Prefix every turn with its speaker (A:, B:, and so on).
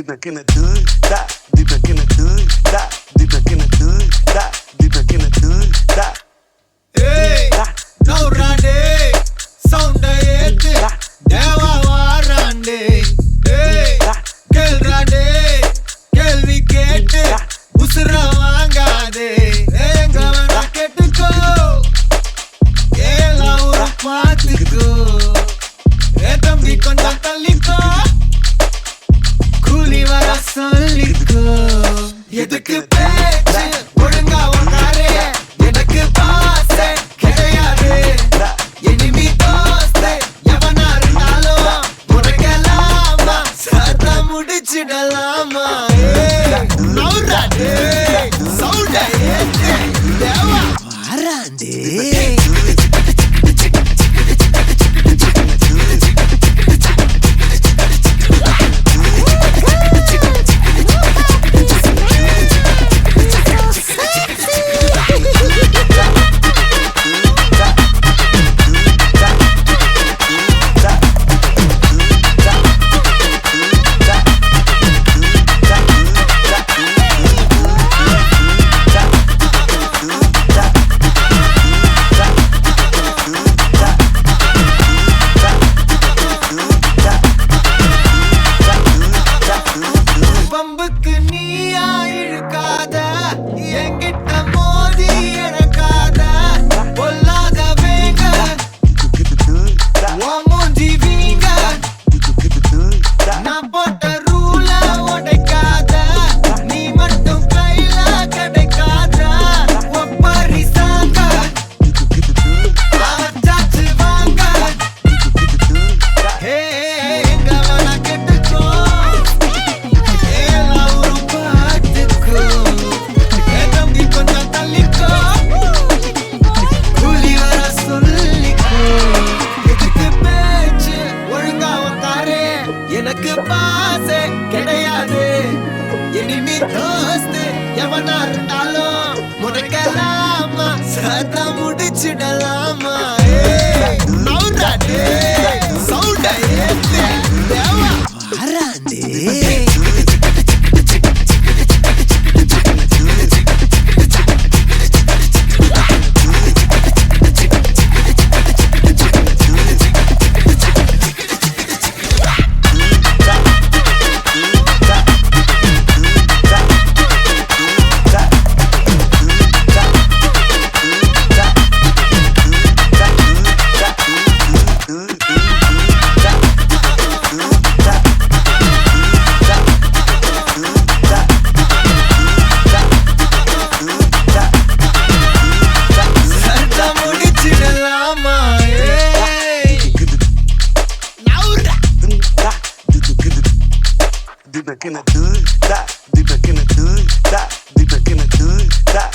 A: back in the hood, stop. Deep back in the hood, stop. Deep back in the hood, stop. Deep back in the hood, stop.
B: Hey, now rande, sound ayete, deva varande. Hey, kel rande, kelvi kete, usra vaangade. Enga vana kettuko, ela ura paathuko. Thambi konjam talliko, கூலி வர சொல்லிக்கோ. எதுக்கு பேச்சு ஒழுங்கா உக்காரே, எனக்கு பாசே கிடையாது. Enemy தோஸ்தே எவனா இருந்தாலும் உனக்கெல்லாமா சத்தா முடிச்சிடலாமா. நவுறாடே சவுண்ட ஏத்து தேவா வாராண்டே. பம்புக்கு நீயா இழுக்காத, என்கிட்ட மோதி எனக்காத. பொல்லாத வேங்க உன் மூஞ்சி வீங்க, நான் போட்ட ரூல உடைக்காத. நீ மட்டும் கையில கிடைக்காத. ஒப்பரி சாங்க அவச்சாச்சு வாங்க. ஹே எங்க வேணா கெட்டுக்கோ, எனக்கு பாசே கிடையாது. எனிமி தோஸ்து எவனா இருந்தாலும் உனக்கெல்லாமா சத்தா முடிச்சிடலாமா. நவுறாடே சவுண்ட ஏத்து தேவா வாராண்டே.
A: Deep back in the hood, stop. Deep back in the hood, stop. Deep back in the hood, stop.